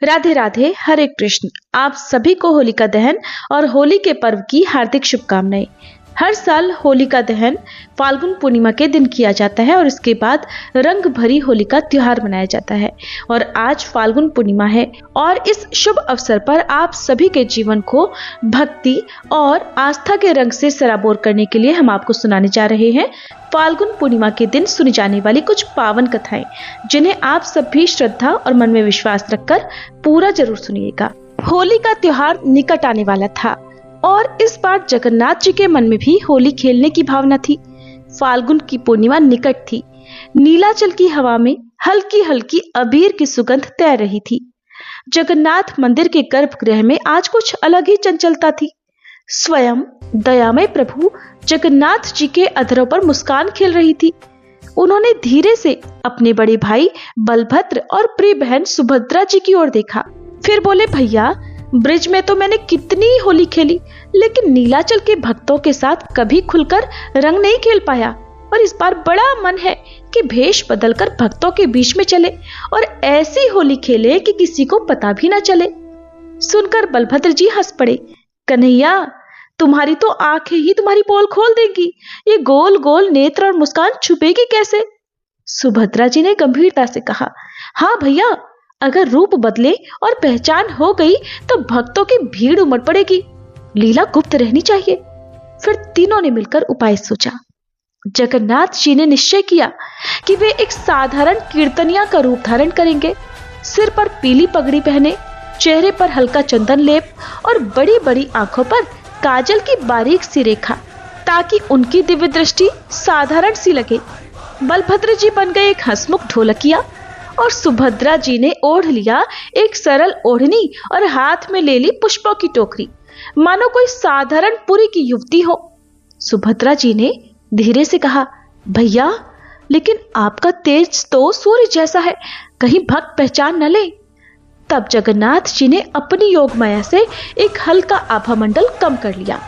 राधे राधे, हरे कृष्ण। आप सभी को होलिका दहन और होली के पर्व की हार्दिक शुभकामनाएं। हर साल होलिका दहन फाल्गुन पूर्णिमा के दिन किया जाता है और इसके बाद रंग भरी होली का त्योहार मनाया जाता है। और आज फाल्गुन पूर्णिमा है और इस शुभ अवसर पर आप सभी के जीवन को भक्ति और आस्था के रंग से सराबोर करने के लिए हम आपको सुनाने जा रहे हैं फाल्गुन पूर्णिमा के दिन सुनी जाने वाली कुछ पावन कथाएं, जिन्हें आप सभी श्रद्धा और मन में विश्वास रखकर पूरा जरूर सुनिएगा। होली का त्योहार निकट आने वाला था और इस बार जगन्नाथ जी के मन में भी होली खेलने की भावना थी। फाल्गुन की पूर्णिमा निकट थी। नीलाचल की हवा में हल्की हल्की अबीर की सुगंध तैर रही थी। जगन्नाथ मंदिर के गर्भगृह में आज कुछ अलग ही चंचलता थी। स्वयं दयामय प्रभु जगन्नाथ जी के अधरों पर मुस्कान खेल रही थी। उन्होंने धीरे से अपने बड़े भाई बलभद्र और प्रिय बहन सुभद्रा जी की ओर देखा। फिर बोले, भैया, ब्रिज में तो मैंने कितनी होली खेली, लेकिन नीलाचल के भक्तों के साथ कभी खुलकर रंग नहीं खेल पाया। और इस बार बड़ा मन है कि भेष बदलकर भक्तों के बीच में चले और ऐसी होली खेले कि किसी को पता भी न चले। सुनकर बलभद्र जी हंस पड़े। कन्हैया, तुम्हारी तो आंखें ही तुम्हारी पोल खोल देंगी। ये गोल गोल नेत्र और मुस्कान छुपेगी कैसे? सुभद्रा जी ने गंभीरता से कहा। हाँ भैया, अगर रूप बदले और पहचान हो गई तो भक्तों की भीड़ उमड़ पड़ेगी। लीला गुप्त रहनी चाहिए। फिर तीनों ने मिलकर उपाय सोचा। जगन्नाथ जी ने निश्चय किया कि वे एक साधारण कीर्तनिया का रूप धारण करेंगे। सिर पर पीली पगड़ी पहने, चेहरे पर हल्का चंदन लेप और बड़ी बड़ी आंखों पर काजल की बारीक सी रेखा, ताकि उनकी दिव्य दृष्टि साधारण सी लगे। बलभद्र जी बन गए एक हंसमुख ढोलकिया और सुभद्रा जी ने ओढ़ लिया एक सरल ओढ़नी और हाथ में ले ली पुष्पों की टोकरी, मानो कोई साधारण पुरी की युवती हो। सुभद्रा जी ने धीरे से कहा, भैया, लेकिन आपका तेज तो सूर्य जैसा है, कहीं भक्त पहचान न ले। तब जगन्नाथ जी ने अपनी योग माया से एक हल्का आभा मंडल कम कर लिया।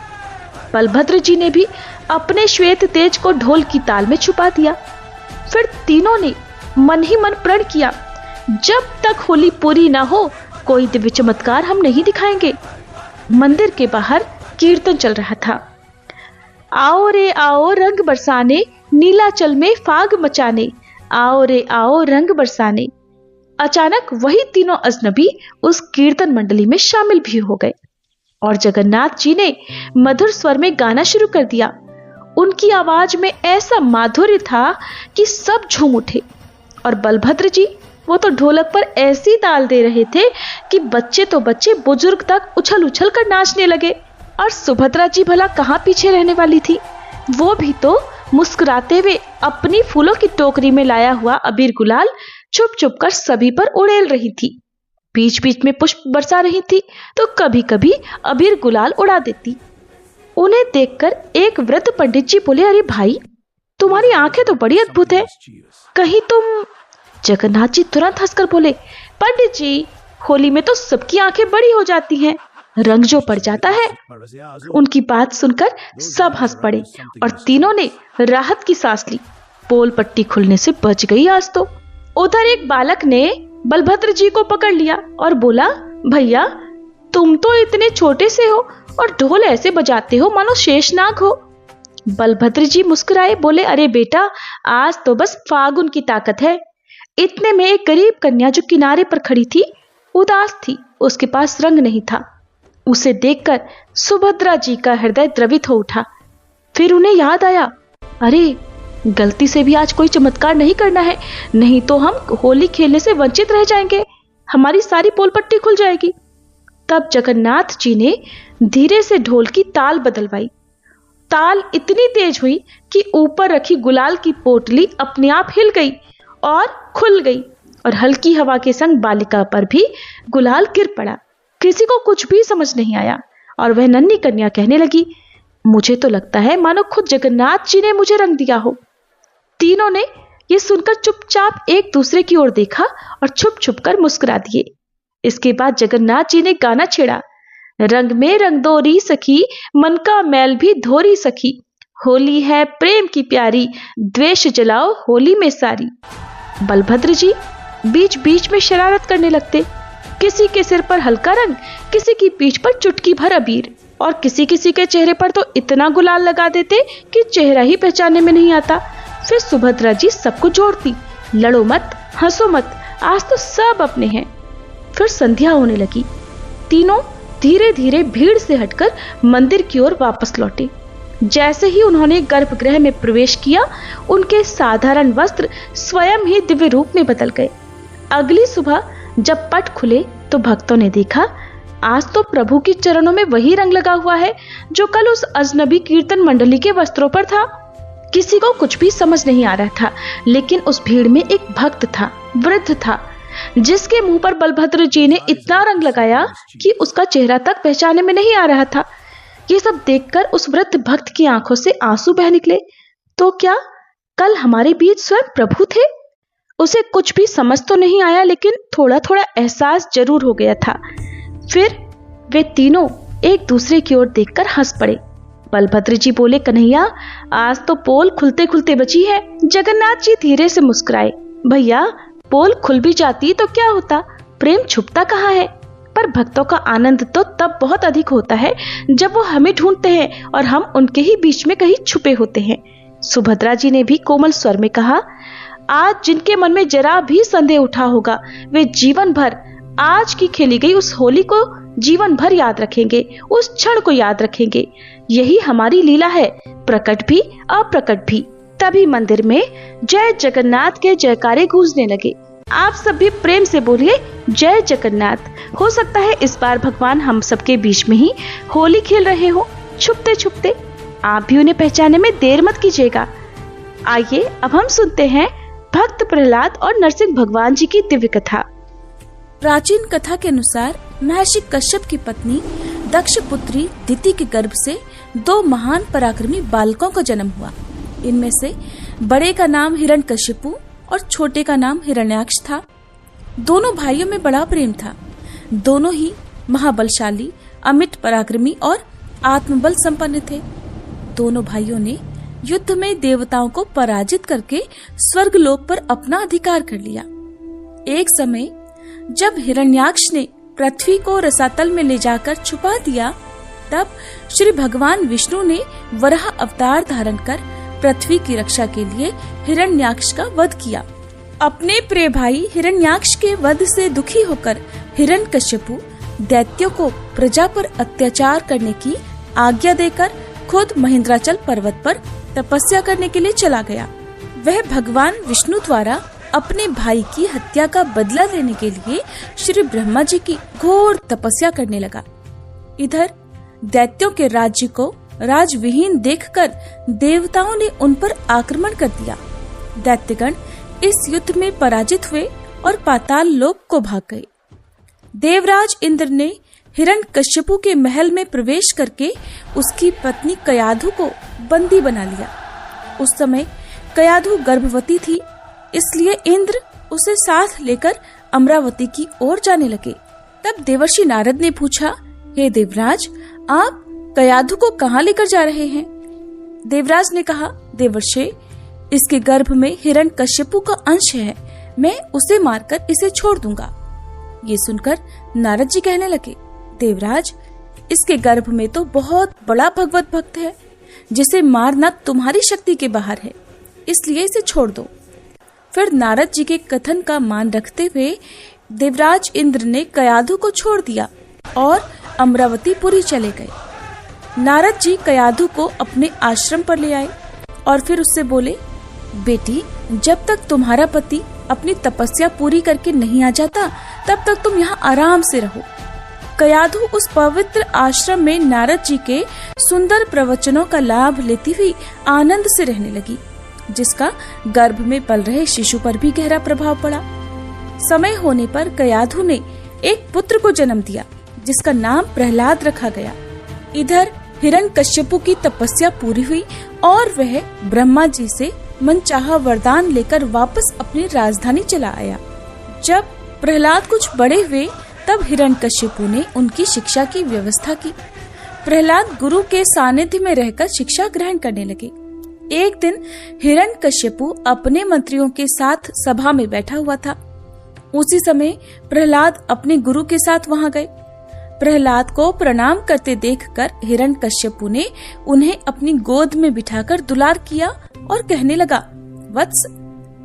बलभद्र जी ने भी अपने श्वेत तेज को ढोल की ताल में छुपा दिया। फिर तीनों ने मन ही मन प्रण किया, जब तक होली पूरी ना हो कोई दिव्य चमत्कार हम नहीं दिखाएंगे। मंदिर के बाहर कीर्तन चल रहा था। आओ रे आओ रंग बरसाने, नीलाचल में फाग मचाने, आओ रे आओ रंग बरसाने। अचानक वही तीनों अजनबी उस कीर्तन मंडली में शामिल भी हो गए और जगन्नाथ जी ने मधुर स्वर में गाना शुरू कर दिया। उनकी आवाज में ऐसा माधुर्य था कि सब झूम उठे। और बलभद्र जी, वो तो ढोलक पर ऐसी ताल दे रहे थे कि बच्चे तो बच्चे, बुजुर्ग तक उछल उछल कर नाचने लगे। और सुभद्रा जी भला कहां पीछे रहने वाली थी। वो भी तो मुस्कुराते हुए अपनी फूलों की टोकरी में लाया हुआ अबीर गुलाल छुप छुप कर सभी पर उड़ेल रही थी। बीच बीच में पुष्प बरसा रही थी तो कभी कभी अबीर गुलाल उड़ा देती। उन्हें देखकर एक वृद्ध पंडित जी बोले, अरे भाई, तुम्हारी आंखें तो बड़ी अद्भुत है, कहीं तुम। जगन्नाथ जी तुरंत हंसकर बोले, पंडित जी, होली में तो सबकी आंखें बड़ी हो जाती हैं, रंग जो पड़ जाता है। उनकी बात सुनकर सब हंस पड़े और तीनों ने राहत की सांस ली। पोल पट्टी खुलने से बच गई आज तो। उधर एक बालक ने बलभद्र जी को पकड़ लिया और बोला, भैया, तुम तो इतने छोटे से हो और ढोल ऐसे बजाते हो मानो शेषनाग हो। बलभद्र जी मुस्कुराए, बोले, अरे बेटा, आज तो बस फागुन की ताकत है। इतने में एक गरीब कन्या जो किनारे पर खड़ी थी उदास थी, उसके पास रंग नहीं था। उसे देखकर सुभद्रा जी का हृदय द्रवित हो उठा। फिर उन्हें याद आया, अरे, गलती से भी आज कोई चमत्कार नहीं करना है, नहीं तो हम होली खेलने से वंचित रह जाएंगे, हमारी सारी पोल पट्टी खुल जाएगी। तब जगन्नाथ जी ने धीरे से ढोल की ताल बदलवाई। ताल इतनी तेज हुई कि ऊपर रखी गुलाल की पोटली अपने आप हिल गई और खुल गई और हल्की हवा के संग बालिका पर भी गुलाल गिर पड़ा। किसी को कुछ भी समझ नहीं आया और वह नन्ही कन्या कहने लगी, मुझे तो लगता है मानो खुद जगन्नाथ जी ने मुझे रंग दिया हो। तीनों ने यह सुनकर चुपचाप एक दूसरे की ओर देखा और छुप छुप कर मुस्कुरा दिए। इसके बाद जगन्नाथ जी ने गाना छेड़ा, रंग में रंग दोरी सखी, मन का मैल भी धोरी सखी, होली है प्रेम की प्यारी, द्वेष जलाओ होली में सारी। बलभद्र जी बीच बीच में शरारत करने लगते, किसी के सिर पर हल्का रंग, किसी की पीठ पर चुटकी भर अबीर और किसी किसी के चेहरे पर तो इतना गुलाल लगा देते कि चेहरा ही पहचानने में नहीं आता। फिर सुभद्रा जी सबको जोड़ती, लड़ो मत, हंसो मत, आज तो सब अपने हैं। फिर संध्या होने लगी। तीनों धीरे धीरे भीड़ से हटकर मंदिर की ओर वापस लौटे। जैसे ही उन्होंने गर्भगृह में प्रवेश किया, उनके साधारण वस्त्र स्वयं ही दिव्य रूप में बदल गए। अगली सुबह जब पट खुले तो भक्तों ने देखा, आज तो प्रभु के चरणों में वही रंग लगा हुआ है जो कल उस अजनबी कीर्तन मंडली के वस्त्रों पर था। किसी को कुछ भी समझ नहीं आ रहा था, लेकिन उस भीड़ में एक भक्त था, वृद्ध था, जिसके मुंह पर बलभद्र जी ने इतना रंग लगाया कि उसका चेहरा तक पहचाने में नहीं आ रहा था। ये सब देखकर उस वृद्ध भक्त की आंखों से आंसू बह निकले। तो क्या कल हमारे बीच स्वयं प्रभु थे? उसे कुछ भी समझ तो नहीं आया, लेकिन थोड़ा थोड़ा एहसास जरूर हो गया था। फिर वे तीनों एक दूसरे की ओर देखकर हंस पड़े। बलभद्र जी बोले, कन्हैया, आज तो पोल खुलते खुलते बची है। जगन्नाथ जी धीरे से मुस्कुराए, भैया, पोल खुल भी जाती तो क्या होता, प्रेम छुपता कहाँ है। पर भक्तों का आनंद तो तब बहुत अधिक होता है जब वो हमें ढूंढते हैं और हम उनके ही बीच में कहीं छुपे होते हैं। सुभद्रा जी ने भी कोमल स्वर में कहा, आज जिनके मन में जरा भी संदेह उठा होगा, वे जीवन भर आज की खेली गई उस होली को जीवन भर याद रखेंगे, उस क्षण को याद रखेंगे। यही हमारी लीला है, प्रकट भी अप्रकट भी। तभी मंदिर में जय जगन्नाथ के जयकारे गूंजने लगे। आप सब भी प्रेम से बोलिए, जय जगन्नाथ। हो सकता है इस बार भगवान हम सबके बीच में ही होली खेल रहे हो, छुपते छुपते। आप भी उन्हें पहचानने में देर मत कीजिएगा। आइए अब हम सुनते हैं भक्त प्रहलाद और नरसिंह भगवान जी की दिव्य कथा। प्राचीन कथा के अनुसार महर्षि कश्यप की पत्नी दक्ष पुत्री दिति के गर्भ से 2 महान पराक्रमी बालकों का जन्म हुआ। इनमें से बड़े का नाम हिरण्यकशिपु और छोटे का नाम हिरण्याक्ष था। दोनों भाइयों में बड़ा प्रेम था। दोनों ही महाबलशाली, अमित पराक्रमी और आत्मबल संपन्न थे। दोनों भाइयों ने युद्ध में देवताओं को पराजित करके स्वर्गलोक पर अपना अधिकार कर लिया। एक समय जब हिरण्याक्ष ने पृथ्वी को रसातल में ले जाकर छुपा दिया, तब श्री भगवान विष्णु ने वराह अवतार धारण कर पृथ्वी की रक्षा के लिए हिरण्याक्ष का वध किया। अपने प्रिय भाई हिरण्याक्ष के वध से दुखी होकर हिरण्यकशिपु दैत्यों को प्रजा पर अत्याचार करने की आज्ञा देकर खुद महेंद्राचल पर्वत पर तपस्या करने के लिए चला गया। वह भगवान विष्णु द्वारा अपने भाई की हत्या का बदला लेने के लिए श्री ब्रह्मा जी की घोर तपस्या करने लगा। इधर दैत्यों के राज्य को राजविहीन देखकर देवताओं ने उन पर आक्रमण कर दिया। दैत्यगण इस युद्ध में पराजित हुए और पाताल लोक को भाग गए। देवराज इंद्र ने हिरण्यकशिपु के महल में प्रवेश करके उसकी पत्नी कयाधु को बंदी बना लिया। उस समय कयाधु गर्भवती थी, इसलिए इंद्र उसे साथ लेकर अमरावती की ओर जाने लगे। तब देवर्षि नारद ने पूछा, हे देवराज, आप कयाधु को कहाँ लेकर जा रहे हैं? देवराज ने कहा, देवर्षि, इसके गर्भ में हिरण्यकशिपु का अंश है, मैं उसे मारकर इसे छोड़ दूंगा। ये सुनकर नारद जी कहने लगे, देवराज, इसके गर्भ में तो बहुत बड़ा भगवत भक्त है, जिसे मारना तुम्हारी शक्ति के बाहर है, इसलिए इसे छोड़ दो। फिर नारद जी के कथन का मान रखते हुए देवराज इंद्र ने कयाधु को छोड़ दिया और अमरावतीपुरी चले गए। नारद जी कयाधु को अपने आश्रम पर ले आए और फिर उससे बोले, बेटी, जब तक तुम्हारा पति अपनी तपस्या पूरी करके नहीं आ जाता, तब तक तुम यहाँ आराम से रहो। कयाधु उस पवित्र आश्रम में नारद जी के सुंदर प्रवचनों का लाभ लेती हुई आनंद से रहने लगी, जिसका गर्भ में पल रहे शिशु पर भी गहरा प्रभाव पड़ा। समय होने पर कयाधु ने एक पुत्र को जन्म दिया, जिसका नाम प्रहलाद रखा गया। इधर हिरण्यकशिपु की तपस्या पूरी हुई और वह ब्रह्मा जी से मनचाहा वरदान लेकर वापस अपनी राजधानी चला आया। जब प्रहलाद कुछ बड़े हुए, तब हिरण्यकशिपु ने उनकी शिक्षा की व्यवस्था की। प्रहलाद गुरु के सानिध्य में रहकर शिक्षा ग्रहण करने लगे। एक दिन हिरण्यकशिपु अपने मंत्रियों के साथ सभा में बैठा हुआ था। उसी समय प्रहलाद अपने गुरु के साथ वहां गए। प्रहलाद को प्रणाम करते देखकर हिरण्यकश्यपु ने उन्हें अपनी गोद में बिठाकर दुलार किया और कहने लगा, वत्स,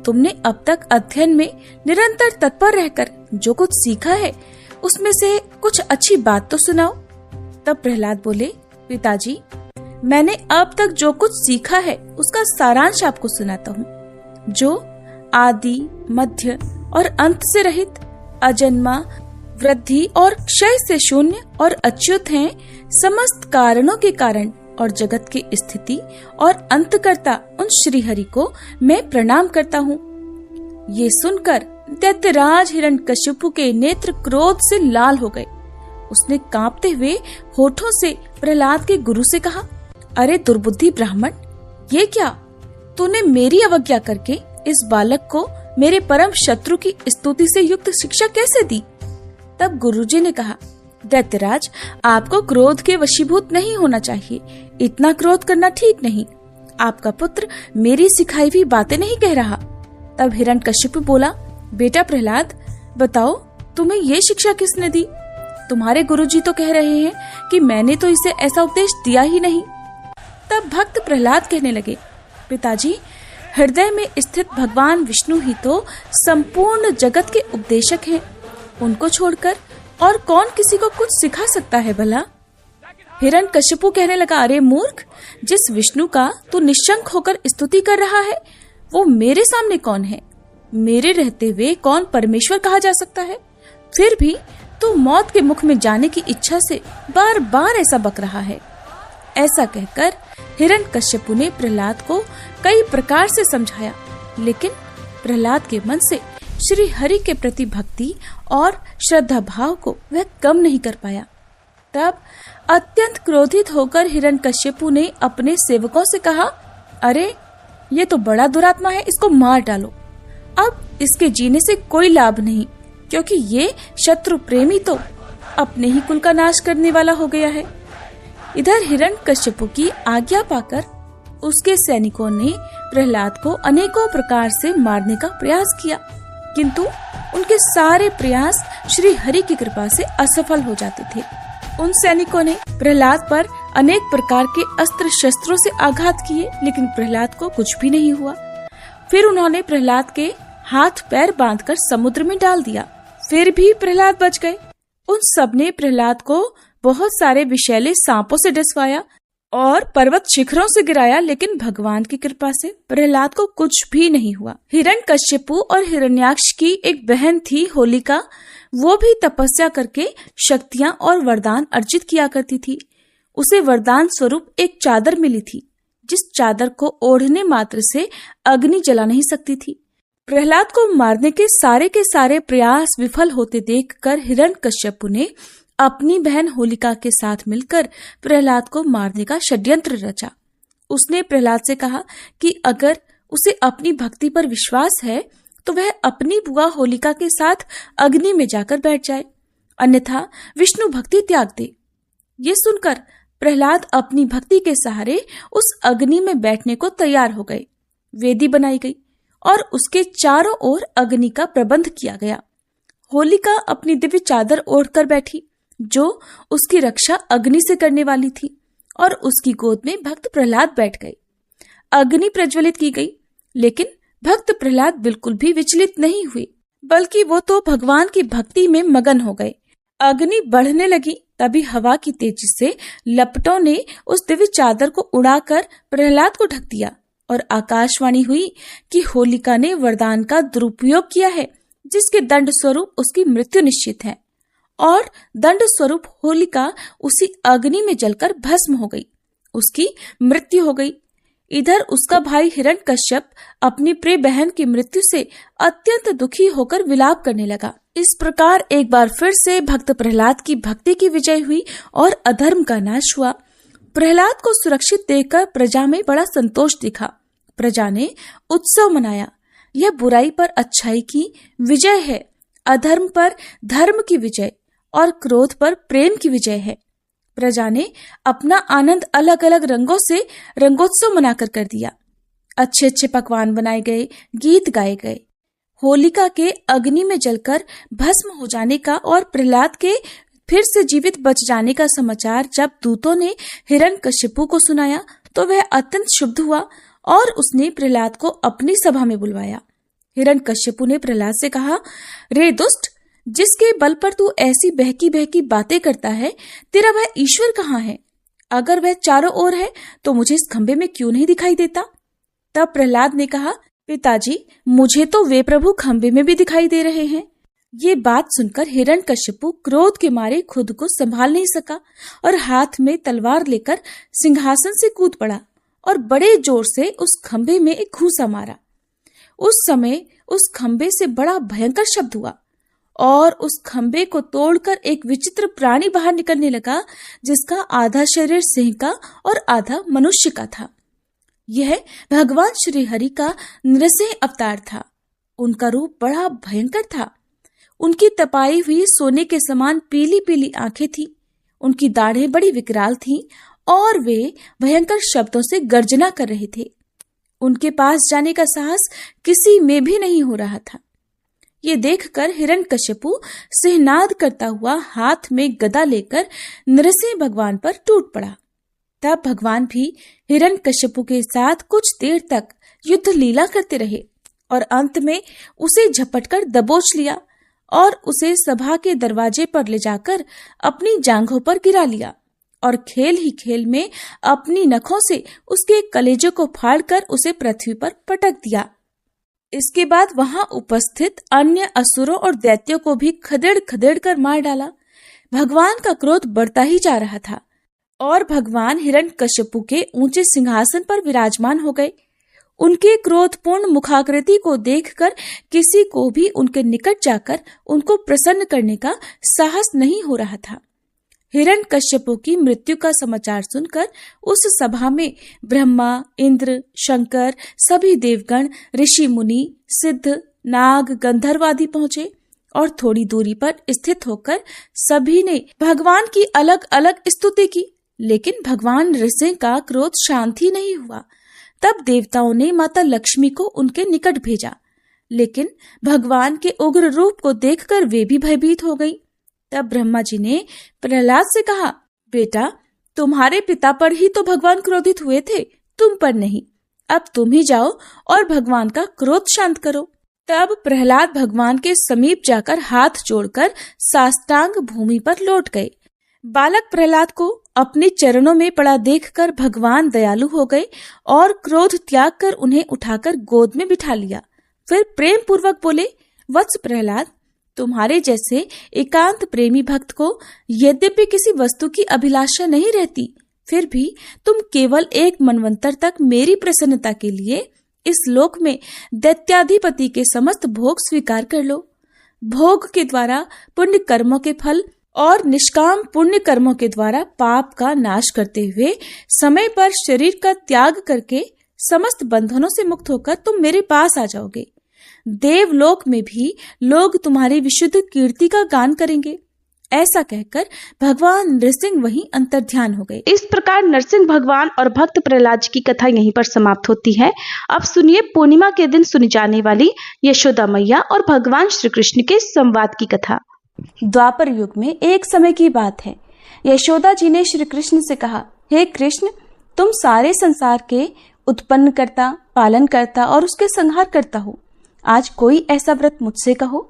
तुमने अब तक अध्ययन में निरंतर तत्पर रहकर जो कुछ सीखा है उसमें से कुछ अच्छी बात तो सुनाओ। तब प्रहलाद बोले, पिताजी, मैंने अब तक जो कुछ सीखा है उसका सारांश आपको सुनाता हूँ, जो आदि, मध्य और अंत से रहित, अजन्मा, वृद्धि और क्षय से शून्य और अच्युत हैं, समस्त कारणों के कारण और जगत की स्थिति और अंतकर्ता उन श्री हरि को मैं प्रणाम करता हूँ। ये सुनकर दैत्यराज हिरण्यकश्यपु के नेत्र क्रोध से लाल हो गए। उसने कांपते हुए होठों से प्रहलाद के गुरु से कहा, अरे दुर्बुद्धि ब्राह्मण, ये क्या? तूने मेरी अवज्ञा करके इस बालक को मेरे परम शत्रु की स्तुति से युक्त शिक्षा कैसे दी? तब गुरुजी ने कहा, दैत्यराज, आपको क्रोध के वशीभूत नहीं होना चाहिए। इतना क्रोध करना ठीक नहीं। आपका पुत्र मेरी सिखाई हुई बातें नहीं कह रहा। तब हिरण्यकश्यप बोला, बेटा प्रहलाद, बताओ तुम्हें ये शिक्षा किसने दी? तुम्हारे गुरुजी तो कह रहे हैं कि मैंने तो इसे ऐसा उपदेश दिया ही नहीं। तब भक्त प्रहलाद कहने लगे, पिताजी, हृदय में स्थित भगवान विष्णु ही तो संपूर्ण जगत के उपदेशक हैं। उनको छोड़कर और कौन किसी को कुछ सिखा सकता है भला? हिरण्यकश्यपु कहने लगा, अरे मूर्ख, जिस विष्णु का तू निशंक होकर स्तुति कर रहा है वो मेरे सामने कौन है? मेरे रहते हुए कौन परमेश्वर कहा जा सकता है? फिर भी तू मौत के मुख में जाने की इच्छा से बार बार ऐसा बक रहा है। ऐसा कहकर हिरण्यकश्यपु ने प्रहलाद को कई प्रकार से समझाया, लेकिन प्रहलाद के मन से श्री हरि के प्रति भक्ति और श्रद्धा भाव को वह कम नहीं कर पाया। तब अत्यंत क्रोधित होकर हिरण्यकश्यपु ने अपने सेवकों से कहा, अरे ये तो बड़ा दुरात्मा है, इसको मार डालो। अब इसके जीने से कोई लाभ नहीं, क्योंकि ये शत्रु प्रेमी तो अपने ही कुल का नाश करने वाला हो गया है। इधर हिरण्यकश्यपु की आज्ञा पाकर उसके सैनिकों ने प्रहलाद को अनेकों प्रकार से मारने का प्रयास किया, किंतु उनके सारे प्रयास श्री हरि की कृपा से असफल हो जाते थे। उन सैनिकों ने प्रहलाद पर अनेक प्रकार के अस्त्र शस्त्रों से आघात किए, लेकिन प्रहलाद को कुछ भी नहीं हुआ। फिर उन्होंने प्रहलाद के हाथ पैर बांधकर समुद्र में डाल दिया, फिर भी प्रहलाद बच गए। उन सब ने प्रहलाद को बहुत सारे विषैले सांपों से डसवाया और पर्वत शिखरों से गिराया, लेकिन भगवान की कृपा से प्रहलाद को कुछ भी नहीं हुआ। हिरण्यकश्यपु और हिरण्याक्ष की एक बहन थी होलिका, वो भी तपस्या करके शक्तियां और वरदान अर्जित किया करती थी। उसे वरदान स्वरूप एक चादर मिली थी, जिस चादर को ओढ़ने मात्र से अग्नि जला नहीं सकती थी। प्रहलाद को मारने के सारे प्रयास विफल होते देखकर हिरण्यकश्यपु ने अपनी बहन होलिका के साथ मिलकर प्रहलाद को मारने का षड्यंत्र रचा। उसने प्रहलाद से कहा कि अगर उसे अपनी भक्ति पर विश्वास है तो वह अपनी बुआ होलिका के साथ अग्नि में जाकर बैठ जाए, अन्यथा विष्णु भक्ति त्याग दे। ये सुनकर प्रहलाद अपनी भक्ति के सहारे उस अग्नि में बैठने को तैयार हो गए। वेदी बनाई गई और उसके चारों ओर अग्नि का प्रबंध किया गया। होलिका अपनी दिव्य चादर ओढ़कर बैठी, जो उसकी रक्षा अग्नि से करने वाली थी, और उसकी गोद में भक्त प्रहलाद बैठ गए। अग्नि प्रज्वलित की गई, लेकिन भक्त प्रहलाद बिल्कुल भी विचलित नहीं हुए, बल्कि वो तो भगवान की भक्ति में मगन हो गए। अग्नि बढ़ने लगी, तभी हवा की तेजी से लपटों ने उस दिव्य चादर को उड़ाकर प्रहलाद को ढक दिया और आकाशवाणी हुई कि होलिका ने वरदान का दुरुपयोग किया है, जिसके दंड स्वरूप उसकी मृत्यु निश्चित है। और दंड स्वरूप होलिका उसी अग्नि में जलकर भस्म हो गई, उसकी मृत्यु हो गई। इधर उसका भाई हिरण्यकश्यप अपनी प्रिय बहन की मृत्यु से अत्यंत दुखी होकर विलाप करने लगा। इस प्रकार एक बार फिर से भक्त प्रहलाद की भक्ति की विजय हुई और अधर्म का नाश हुआ। प्रहलाद को सुरक्षित देखकर प्रजा में बड़ा संतोष दिखा। प्रजा ने उत्सव मनाया। यह बुराई पर अच्छाई की विजय है, अधर्म पर धर्म की विजय और क्रोध पर प्रेम की विजय है। प्रजा ने अपना आनंद अलग अलग रंगों से रंगोत्सव मनाकर कर दिया। अच्छे अच्छे पकवान बनाए गए, गीत गाए गए। होलिका के अग्नि में जलकर भस्म हो जाने का और प्रहलाद के फिर से जीवित बच जाने का समाचार जब दूतों ने हिरण्यकशिपु को सुनाया तो वह अत्यंत क्षुब्ध हुआ और उसने प्रहलाद को अपनी सभा में बुलवाया। हिरण्यकशिपु ने प्रहलाद से कहा, रे दुष्ट, जिसके बल पर तू ऐसी बहकी बहकी बातें करता है, तेरा वह ईश्वर कहाँ है? अगर वह चारों ओर है तो मुझे इस खंबे में क्यों नहीं दिखाई देता? तब प्रहलाद ने कहा, पिताजी, मुझे तो वे प्रभु खंबे में भी दिखाई दे रहे हैं। ये बात सुनकर हिरण्यकशिपु क्रोध के मारे खुद को संभाल नहीं सका और हाथ में तलवार लेकर सिंहासन से कूद पड़ा और बड़े जोर से उस खंबे में एक घूंसा मारा। उस समय उस खंबे से बड़ा भयंकर शब्द हुआ और उस खंबे को तोड़कर एक विचित्र प्राणी बाहर निकलने लगा, जिसका आधा शरीर सिंह का और आधा मनुष्य का था। यह भगवान श्री हरि का नृसिंह अवतार था। उनका रूप बड़ा भयंकर था। उनकी तपाई हुई सोने के समान पीली पीली आंखें थीं। उनकी दाढ़ें बड़ी विकराल थीं और वे भयंकर शब्दों से गर्जना कर रहे थे। उनके पास जाने का साहस किसी में भी नहीं हो रहा था। ये देखकर हिरण्यकशिपु सिंहनाद करता हुआ हाथ में गदा लेकर नृसिंह भगवान पर टूट पड़ा। तब भगवान भी हिरण्यकशिपु के साथ कुछ देर तक युद्ध लीला करते रहे और अंत में उसे झपटकर दबोच लिया और उसे सभा के दरवाजे पर ले जाकर अपनी जांघों पर गिरा लिया और खेल ही खेल में अपनी नखों से उसके कलेजे को फाड़कर उसे पृथ्वी पर पटक दिया। इसके बाद वहां उपस्थित अन्य असुरों और दैत्यों को भी खदेड़ खदेड़ कर मार डाला। भगवान का क्रोध बढ़ता ही जा रहा था और भगवान हिरण्यकशिपु के ऊंचे सिंहासन पर विराजमान हो गए। उनके क्रोधपूर्ण मुखाकृति को देखकर किसी को भी उनके निकट जाकर उनको प्रसन्न करने का साहस नहीं हो रहा था। हिरण्यकशिपु की मृत्यु का समाचार सुनकर उस सभा में ब्रह्मा, इंद्र, शंकर, सभी देवगण, ऋषि मुनि, सिद्ध, नाग, गंधर्व आदि पहुंचे और थोड़ी दूरी पर स्थित होकर सभी ने भगवान की अलग अलग स्तुति की, लेकिन भगवान नृसिंह का क्रोध शांत ही नहीं हुआ। तब देवताओं ने माता लक्ष्मी को उनके निकट भेजा, लेकिन भगवान के उग्र रूप को देखकर वे भी भयभीत हो गई। तब ब्रह्मा जी ने प्रहलाद से कहा, बेटा, तुम्हारे पिता पर ही तो भगवान क्रोधित हुए थे, तुम पर नहीं। अब तुम ही जाओ और भगवान का क्रोध शांत करो। तब प्रहलाद भगवान के समीप जाकर हाथ जोड़कर साष्टांग भूमि पर लौट गए। बालक प्रहलाद को अपने चरणों में पड़ा देखकर भगवान दयालु हो गए और क्रोध त्याग कर उन्हें उठाकर गोद में बिठा लिया। फिर प्रेम पूर्वक बोले, वत्स प्रहलाद, तुम्हारे जैसे एकांत प्रेमी भक्त को यद्यपि किसी वस्तु की अभिलाषा नहीं रहती, फिर भी तुम केवल एक मनवंतर तक मेरी प्रसन्नता के लिए इस लोक में दैत्याधिपति के समस्त भोग स्वीकार कर लो। भोग के द्वारा पुण्य कर्मों के फल और निष्काम पुण्य कर्मों के द्वारा पाप का नाश करते हुए समय पर शरीर का त्याग करके समस्त बंधनों से मुक्त होकर तुम मेरे पास आ जाओगे। देवलोक में भी लोग तुम्हारी विशुद्ध कीर्ति का गान करेंगे। ऐसा कहकर भगवान नृसिंह वहीं अंतर्ध्यान हो गए। इस प्रकार नरसिंह भगवान और भक्त प्रहलाद जी की कथा यहीं पर समाप्त होती है। अब सुनिए पूर्णिमा के दिन सुनी जाने वाली यशोदा मैया और भगवान श्री कृष्ण के संवाद की कथा। द्वापर युग में एक समय की बात है। यशोदा जी ने श्री कृष्ण से कहा, हे कृष्ण, तुम सारे संसार के उत्पन्न करता, पालन करता और उसके संहार करता हो। आज कोई ऐसा व्रत मुझसे कहो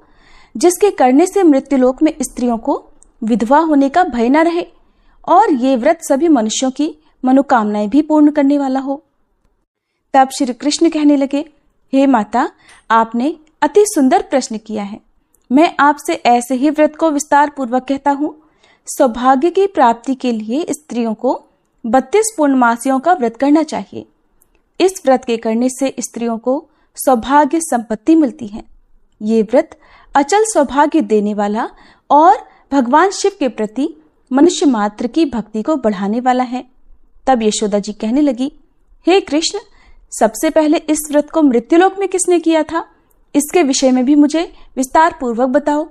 जिसके करने से मृत्युलोक में स्त्रियों को विधवा होने का भय न रहे और ये व्रत सभी मनुष्यों की मनोकामनाएं भी पूर्ण करने वाला हो। तब श्री कृष्ण कहने लगे, हे माता, आपने अति सुंदर प्रश्न किया है। मैं आपसे ऐसे ही व्रत को विस्तार पूर्वक कहता हूँ। सौभाग्य की प्राप्ति के लिए स्त्रियों को 32 पूर्णमासियों का व्रत करना चाहिए। इस व्रत के करने से स्त्रियों को सौभाग्य संपत्ति मिलती है। ये व्रत अचल सौभाग्य देने वाला और भगवान शिव के प्रति मनुष्य मात्र की भक्ति को बढ़ाने वाला है। तब यशोदा जी कहने लगी, हे कृष्ण, सबसे पहले इस व्रत को मृत्युलोक में किसने किया था, इसके विषय में भी मुझे विस्तार पूर्वक बताओ।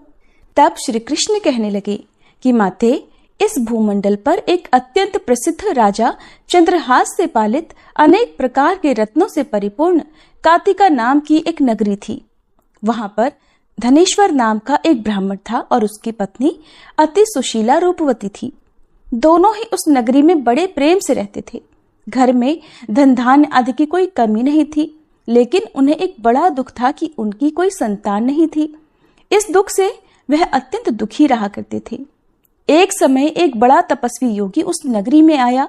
तब श्री कृष्ण कहने लगे कि माते, इस भूमंडल पर एक अत्यंत प्रसिद्ध राजा चंद्रहास से पालित अनेक प्रकार के रत्नों से परिपूर्ण कातिका नाम की एक नगरी थी। वहां पर धनेश्वर नाम का एक ब्राह्मण था और उसकी पत्नी अति सुशीला रूपवती थी। दोनों ही उस नगरी में बड़े प्रेम से रहते थे। घर में धन धान्य आदि की कोई कमी नहीं थी, लेकिन उन्हें एक बड़ा दुख था कि उनकी कोई संतान नहीं थी। इस दुख से वह अत्यंत दुखी रहा करते थे। एक समय एक बड़ा तपस्वी योगी उस नगरी में आया।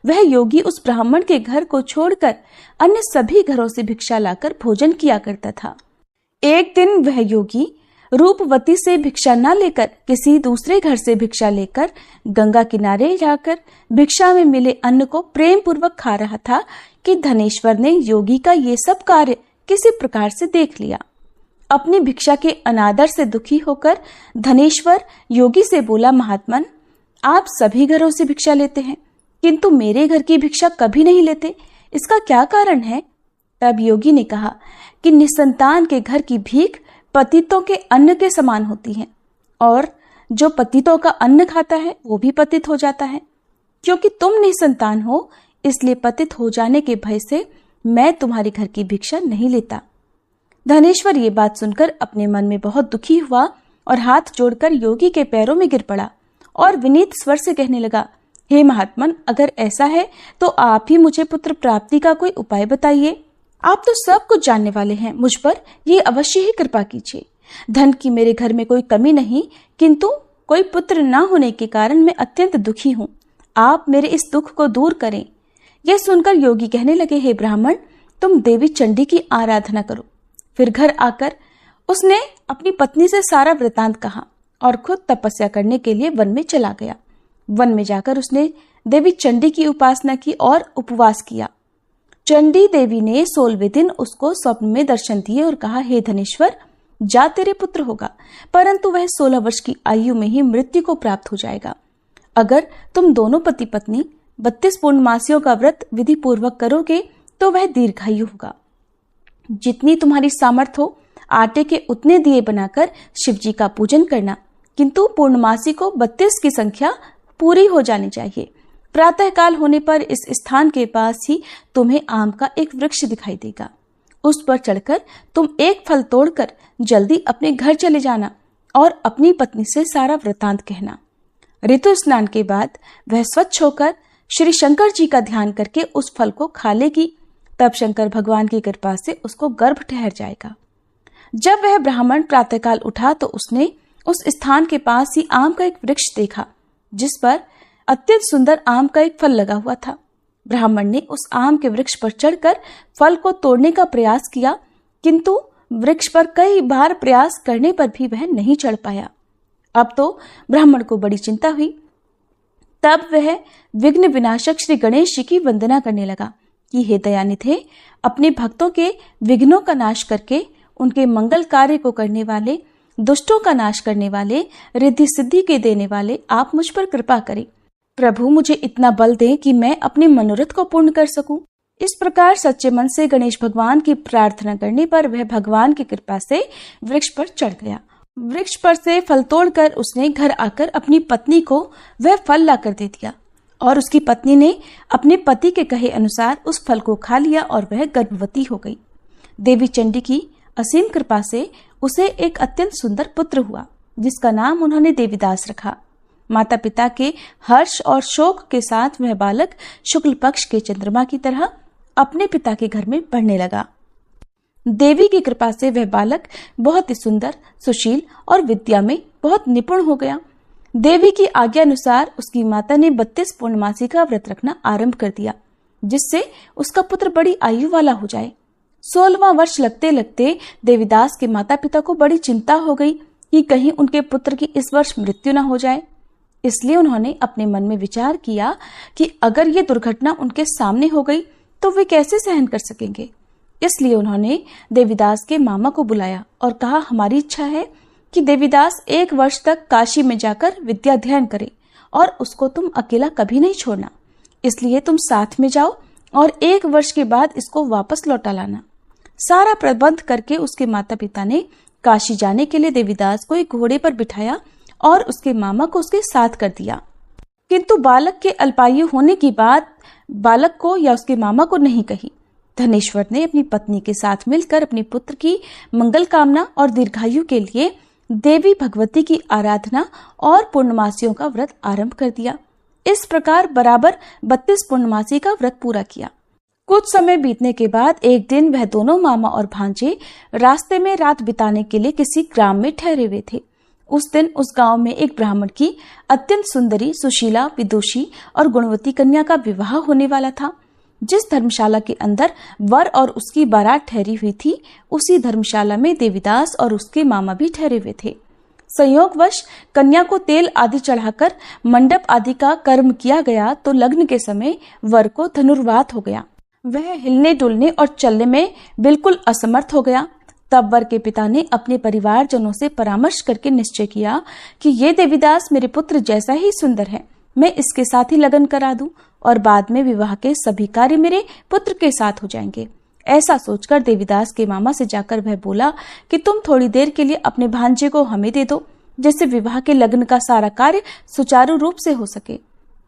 वह योगी उस ब्राह्मण के घर को छोड़कर अन्य सभी घरों से भिक्षा लाकर भोजन किया करता था। एक दिन वह योगी रूपवती से भिक्षा न लेकर किसी दूसरे घर से भिक्षा लेकर गंगा किनारे जाकर भिक्षा में मिले अन्न को प्रेम पूर्वक खा रहा था कि धनेश्वर ने योगी का ये सब कार्य किसी प्रकार से देख लिया। अपनी भिक्षा के अनादर से दुखी होकर धनेश्वर योगी से बोला, महात्मन, आप सभी घरों से भिक्षा लेते हैं किंतु मेरे घर की भिक्षा कभी नहीं लेते, इसका क्या कारण है? तब योगी ने कहा कि निसंतान के घर की भीख पतितों के अन्न के समान होती है और जो पतितों का अन्न खाता है वो भी पतित हो जाता है। क्योंकि तुम निसंतान हो इसलिए पतित हो जाने के भय से मैं तुम्हारे घर की भिक्षा नहीं लेता। धनेश्वर ये बात सुनकर अपने मन में बहुत दुखी हुआ और हाथ जोड़कर योगी के पैरों में गिर पड़ा और विनीत स्वर से कहने लगा, हे महात्मन, अगर ऐसा है तो आप ही मुझे पुत्र प्राप्ति का कोई उपाय बताइए। आप तो सब कुछ जानने वाले हैं, मुझ पर ये अवश्य ही कृपा कीजिए। धन की मेरे घर में कोई कमी नहीं, किंतु कोई पुत्र न होने के कारण मैं अत्यंत दुखी हूँ। आप मेरे इस दुख को दूर करें। यह सुनकर योगी कहने लगे, हे ब्राह्मण, तुम देवी चंडी की आराधना करो। फिर घर आकर उसने अपनी पत्नी से सारा वृतांत कहा और खुद तपस्या करने के लिए वन में चला गया। वन में जाकर उसने देवी चंडी की उपासना की और उपवास किया। चंडी देवी ने 16वें दिन उसको स्वप्न में दर्शन दिए और कहा, हे धनेश्वर, जा तेरे पुत्र होगा, परंतु वह 16 वर्ष की आयु में ही मृत्यु को प्राप्त हो जाएगा। अगर तुम दोनों पति पत्नी 32 पूर्णमासियों का व्रत विधि पूर्वक करोगे तो वह दीर्घायु होगा। जितनी तुम्हारी सामर्थ हो आटे के उतने दिए बनाकर शिव जी का पूजन करना, किंतु पूर्णमासी को 32 की संख्या पूरी हो जानी चाहिए। प्रातः काल होने पर इस स्थान के पास ही तुम्हें आम का एक वृक्ष दिखाई देगा। उस पर चढ़कर तुम एक फल तोड़कर जल्दी अपने घर चले जाना और अपनी पत्नी से सारा वृतांत कहना। ऋतु स्नान के बाद वह स्वच्छ होकर श्री शंकर जी का ध्यान करके उस फल को खा लेगी। तब शंकर भगवान की कृपा से उसको गर्भ ठहर जाएगा। जब वह ब्राह्मण प्रातःकाल उठा तो उसने उस स्थान के पास ही आम का एक वृक्ष देखा जिस पर अत्यंत सुंदर आम का एक फल लगा हुआ था। ब्राह्मण ने उस आम के वृक्ष पर चढ़कर फल को तोड़ने का प्रयास किया, किंतु वृक्ष पर कई बार प्रयास करने पर भी वह नहीं चढ़ पाया। अब तो ब्राह्मण को बड़ी चिंता हुई। तब वह विघ्न विनाशक श्री गणेश जी की वंदना करने लगा कि हे दयानिधे, अपने भक्तों के विघ्नों का नाश करके उनके मंगल कार्य को करने वाले, दुष्टों का नाश करने वाले, रिद्धि सिद्धि के देने वाले, आप मुझ पर कृपा करें। प्रभु, मुझे इतना बल दें कि मैं अपने मनोरथ को पूर्ण कर सकूं। इस प्रकार सच्चे मन से गणेश भगवान की प्रार्थना करने पर वह भगवान की कृपा से वृक्ष पर चढ़ गया। वृक्ष पर से फल तोड़कर उसने घर आकर अपनी पत्नी को वह फल लाकर दे दिया और उसकी पत्नी ने अपने पति के कहे अनुसार उस फल को खा लिया और वह गर्भवती हो गई। देवी चंडी की असीम कृपा से उसे एक अत्यंत सुंदर पुत्र हुआ जिसका नाम उन्होंने देवीदास रखा। माता पिता के हर्ष और शोक के साथ वह बालक शुक्ल पक्ष के चंद्रमा की तरह अपने पिता के घर में बढ़ने लगा। देवी की कृपा से वह बालक बहुत ही सुंदर, सुशील और विद्या में बहुत निपुण हो गया। देवी की आज्ञा अनुसार उसकी माता ने 32 पूर्णमासी का व्रत रखना आरंभ कर दिया जिससे उसका पुत्र बड़ी आयु वाला हो जाए। 16वां वर्ष लगते लगते देवीदास के माता पिता को बड़ी चिंता हो गई कि कहीं उनके पुत्र की इस वर्ष मृत्यु न हो जाए। इसलिए उन्होंने अपने मन में विचार किया कि अगर ये दुर्घटना उनके सामने हो गई तो वे कैसे सहन कर सकेंगे। इसलिए उन्होंने देवीदास के मामा को बुलाया और कहा, हमारी इच्छा है कि देवीदास 1 वर्ष तक काशी में जाकर विद्या अध्ययन करे और उसको तुम अकेला कभी नहीं छोड़ना। इसलिए तुम साथ में जाओ और 1 वर्ष के बाद इसको वापस लौटा लाना। सारा प्रबंध करके उसके माता पिता ने काशी जाने के लिए देवीदास को एक घोड़े पर बिठाया और उसके मामा को उसके साथ कर दिया। किंतु बालक के अल्पायु होने की बात बालक को या उसके मामा को नहीं कही। धनेश्वर ने अपनी पत्नी के साथ मिलकर अपने पुत्र की मंगल कामना और दीर्घायु के लिए देवी भगवती की आराधना और पूर्णमासियों का व्रत आरंभ कर दिया। इस प्रकार बराबर 32 पूर्णमासी का व्रत पूरा किया। कुछ समय बीतने के बाद एक दिन वह दोनों मामा और भांजे रास्ते में रात बिताने के लिए किसी ग्राम में ठहरे हुए थे। उस दिन उस गांव में एक ब्राह्मण की अत्यंत सुंदरी, सुशीला, विदुषी और गुणवती कन्या का विवाह होने वाला था। जिस धर्मशाला के अंदर वर और उसकी बारात ठहरी हुई थी, उसी धर्मशाला में देवीदास और उसके मामा भी ठहरे हुए थे। संयोगवश कन्या को तेल आदि चढ़ाकर मंडप आदि का कर्म किया गया तो लग्न के समय वर को धनुर्वात हो गया। वह हिलने डुलने और चलने में बिल्कुल असमर्थ हो गया। तब वर के पिता ने अपने परिवारजनों से परामर्श करके निश्चय किया कि ये देवीदास मेरे पुत्र जैसा ही सुंदर है, मैं इसके साथ ही लगन करा दूं और बाद में विवाह के सभी कार्य मेरे पुत्र के साथ हो जाएंगे। ऐसा सोचकर देवीदास के मामा से जाकर वह बोला कि तुम थोड़ी देर के लिए अपने भांजे को हमें दे दो, जिससे विवाह के लग्न का सारा कार्य सुचारू रूप से हो सके।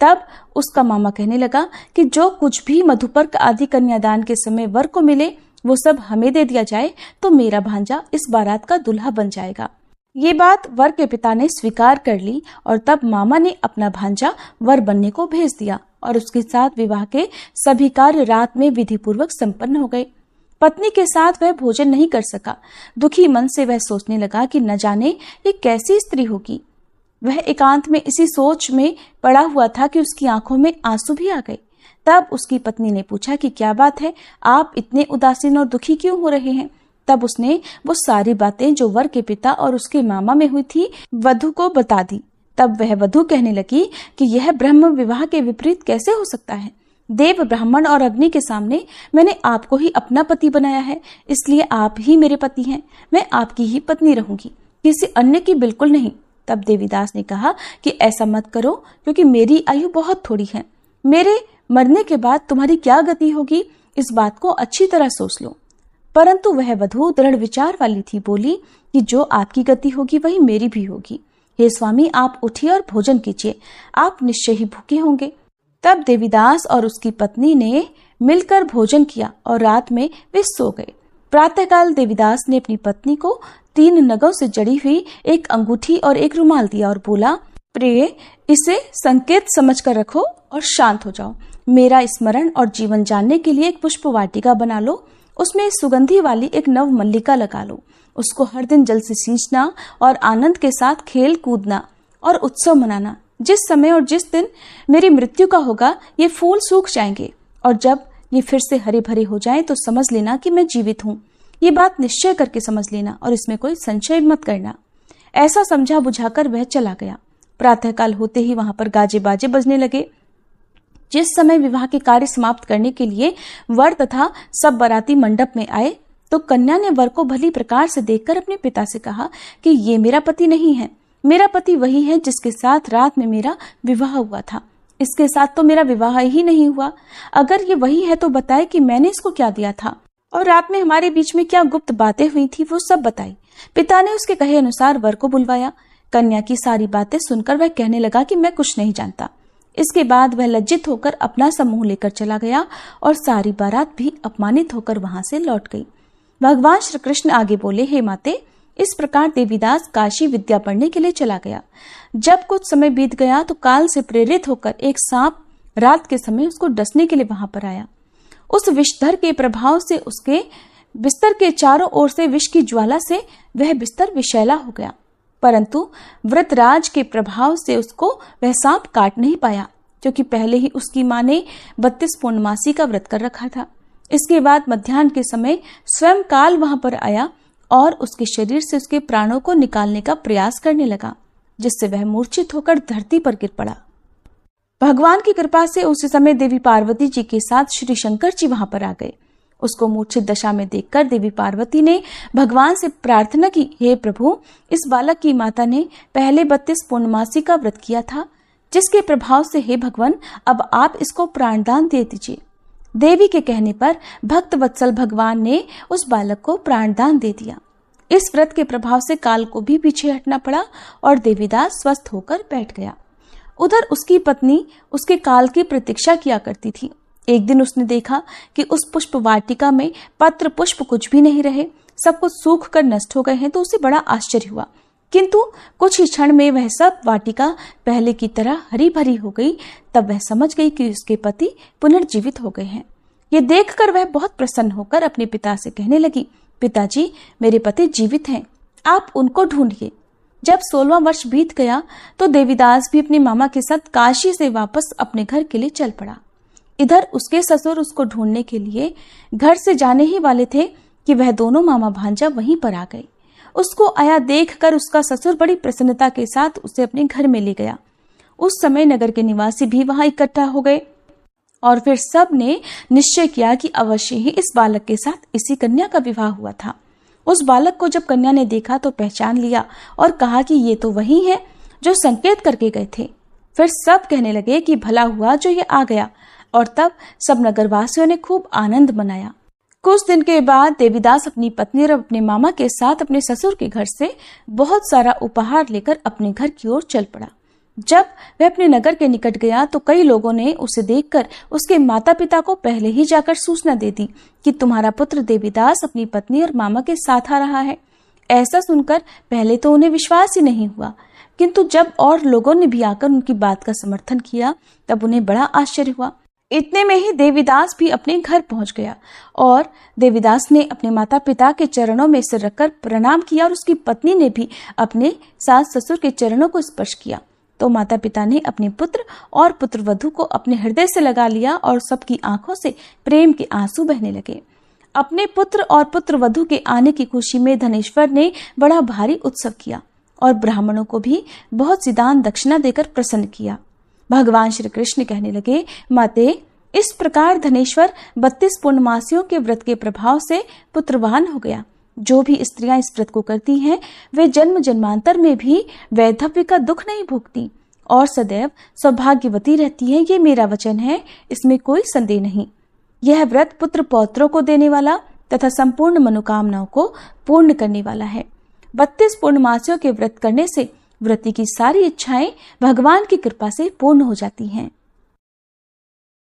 तब उसका मामा कहने लगा कि जो कुछ भी मधुपर्क आदि कन्यादान के समय वर को मिले वो सब हमें दे दिया जाए तो मेरा भांजा इस बारात का दुल्हा बन जाएगा। ये बात वर के पिता ने स्वीकार कर ली और तब मामा ने अपना भांजा वर बनने को भेज दिया और उसके साथ विवाह के सभी कार्य रात में विधि पूर्वक संपन्न हो गए। पत्नी के साथ वह भोजन नहीं कर सका। दुखी मन से वह सोचने लगा कि न जाने ये कैसी स्त्री होगी। वह एकांत में इसी सोच में पड़ा हुआ था कि उसकी आंखों में आंसू भी आ गए। तब उसकी पत्नी ने पूछा कि क्या बात है, आप इतने उदासीन और दुखी क्यों हो रहे हैं। तब उसने वो सारी बातें जो वर के पिता और उसके मामा में हुई थी वधू को बता दी। तब वह वधू कहने लगी कि यह ब्रह्म विवाह के विपरीत कैसे हो सकता है। देव, ब्राह्मण और अग्नि के सामने मैंने आपको ही अपना पति बनाया है, इसलिए आप ही मेरे पति हैं। मैं आपकी ही पत्नी रहूंगी, किसी अन्य की बिल्कुल नहीं। तब देवीदास ने कहा कि ऐसा मत करो, क्योंकि मेरी आयु बहुत थोड़ी है। मेरे मरने के बाद तुम्हारी क्या गति होगी, इस बात को अच्छी तरह सोच लो। परंतु वह वधू दृढ़ विचार वाली थी। बोली कि जो आपकी गति होगी वही मेरी भी होगी। हे स्वामी, आप उठिए और भोजन कीजिए, आप निश्चय ही भूखे होंगे। तब देवीदास और उसकी पत्नी ने मिलकर भोजन किया और रात में वे सो गए। प्रातःकाल देवीदास ने अपनी पत्नी को 3 नगों से जड़ी हुई एक अंगूठी और एक रुमाल दिया और बोला, प्रिय, इसे संकेत समझकर रखो और शांत हो जाओ। मेरा स्मरण और जीवन जानने के लिए एक पुष्प वाटिका बना लो, उसमें सुगंधी वाली एक नव मल्लिका लगा लो। उसको हर दिन जल से सींचना और आनंद के साथ खेल कूदना और उत्सव मनाना। जिस समय और जिस दिन मेरी मृत्यु का होगा ये फूल सूख जाएंगे और जब ये फिर से हरे भरे हो जाएं तो समझ लेना कि मैं जीवित हूँ। ये बात निश्चय करके समझ लेना और इसमें कोई संशय मत करना। ऐसा समझा बुझाकर वह चला गया। प्रातःकाल होते ही वहां पर गाजे बाजे बजने लगे। जिस समय विवाह के कार्य समाप्त करने के लिए वर तथा सब बाराती मंडप में आए तो कन्या ने वर को भली प्रकार से देखकर अपने पिता से कहा कि ये मेरा पति नहीं है। मेरा पति वही है जिसके साथ रात में मेरा विवाह हुआ था। इसके साथ तो मेरा विवाह ही नहीं हुआ। अगर ये वही है तो बताए कि मैंने इसको क्या दिया था और रात में हमारे बीच में क्या गुप्त बातें हुई थी, वो सब बताई। पिता ने उसके कहे अनुसार वर को बुलवाया। कन्या की सारी बातें सुनकर वह कहने लगा कि मैं कुछ नहीं जानता। इसके बाद वह लज्जित होकर अपना समूह लेकर चला गया और सारी बारात भी अपमानित होकर वहां से लौट गई। भगवान श्री कृष्ण आगे बोले, हे माते, इस प्रकार देवीदास काशी विद्या पढ़ने के लिए चला गया। जब कुछ समय बीत गया तो काल से प्रेरित होकर एक सांप रात के समय उसको डसने के लिए वहां पर आया। उस विषधर के प्रभाव से उसके बिस्तर के चारों ओर से विष की ज्वाला से वह बिस्तर विषैला हो गया, परंतु व्रतराज के प्रभाव से उसको वह सांप काट नहीं पाया, क्योंकि पहले ही उसकी मां ने 32 पूर्णमासी का व्रत कर रखा था। इसके बाद मध्याह्न के समय स्वयं काल वहां पर आया और उसके शरीर से उसके प्राणों को निकालने का प्रयास करने लगा, जिससे वह मूर्छित होकर धरती पर गिर पड़ा। भगवान की कृपा से उसी समय देवी पार्वती जी के साथ श्री शंकर जी वहां पर आ गए। उसको मूर्छित दशा में देखकर देवी पार्वती ने भगवान से प्रार्थना की, हे प्रभु, इस बालक की माता ने पहले 32 पूर्णमासी का व्रत किया था, जिसके प्रभाव से हे भगवान अब आप इसको प्राणदान दे दीजिए। देवी के कहने पर भक्त वत्सल भगवान ने उस बालक को प्राणदान दे दिया। इस व्रत के प्रभाव से काल को भी पीछे हटना पड़ा और देवीदास स्वस्थ होकर बैठ गया। उधर उसकी पत्नी उसके काल की प्रतीक्षा किया करती थी। एक दिन उसने देखा कि उस पुष्प वाटिका में पत्र पुष्प कुछ भी नहीं रहे, सब कुछ सूख कर नष्ट हो गए हैं। तो उसे बड़ा आश्चर्य हुआ, किंतु कुछ ही क्षण में वह सब वाटिका पहले की तरह हरी भरी हो गई। तब वह समझ गई कि उसके पति पुनर्जीवित हो गए हैं। ये देखकर वह बहुत प्रसन्न होकर अपने पिता से कहने लगी, पिताजी, मेरे पति जीवित हैं, आप उनको ढूंढिए। जब 16वां वर्ष बीत गया तो देवीदास भी अपने मामा के साथ काशी से वापस अपने घर के लिए चल पड़ा। इधर उसके ससुर उसको ढूंढने के लिए घर से जाने ही वाले थे कि वह दोनों मामा भांजा वहीं पर आ गए। उसको आया देखकर उसका ससुर बड़ी प्रसन्नता के साथ उसे अपने घर में ले गया। उस समय नगर के निवासी भी वहां इकट्ठा हो गए और फिर सब ने निश्चय किया कि अवश्य ही इस बालक के साथ इसी कन्या का विवाह हुआ था। उस बालक को जब कन्या ने देखा तो पहचान लिया और कहा कि ये तो वही है जो संकेत करके गए थे। फिर सब कहने लगे कि भला हुआ जो ये आ गया, और तब सब नगरवासियों ने खूब आनंद मनाया। कुछ दिन के बाद देवीदास अपनी पत्नी और अपने मामा के साथ अपने ससुर के घर से बहुत सारा उपहार लेकर अपने घर की ओर चल पड़ा। जब वह अपने नगर के निकट गया तो कई लोगों ने उसे देखकर उसके माता पिता को पहले ही जाकर सूचना दे दी कि तुम्हारा पुत्र देवीदास अपनी पत्नी और मामा के साथ आ रहा है। ऐसा सुनकर पहले तो उन्हें विश्वास ही नहीं हुआ, किंतु जब और लोगों ने भी आकर उनकी बात का समर्थन किया तब उन्हें बड़ा आश्चर्य हुआ। इतने में ही देवीदास भी अपने घर पहुंच गया और देवीदास ने अपने माता पिता के चरणों में सिर रखकर प्रणाम किया और उसकी पत्नी ने भी अपने सास ससुर के चरणों को स्पर्श किया। तो माता पिता ने अपने पुत्र और पुत्रवधू को अपने हृदय से लगा लिया और सबकी आंखों से प्रेम के आंसू बहने लगे। अपने पुत्र और पुत्रवधू के आने की खुशी में धनेश्वर ने बड़ा भारी उत्सव किया और ब्राह्मणों को भी बहुत सी दान दक्षिणा देकर प्रसन्न किया। भगवान श्री कृष्ण कहने लगे, माते, इस प्रकार धनेश्वर 32 पूर्णमासियों के व्रत के प्रभाव से पुत्रवान हो गया। जो भी स्त्रियां इस व्रत को करती हैं वे जन्म जन्मांतर में भी वैधव्य का दुख नहीं भोगती और सदैव सौभाग्यवती रहती है। ये मेरा वचन है, इसमें कोई संदेह नहीं। यह व्रत पुत्र पौत्रों को देने वाला तथा संपूर्ण मनोकामनाओं को पूर्ण करने वाला है। 32 पूर्णमासियों के व्रत करने से व्रती की सारी इच्छाएं भगवान की कृपा से पूर्ण हो जाती हैं।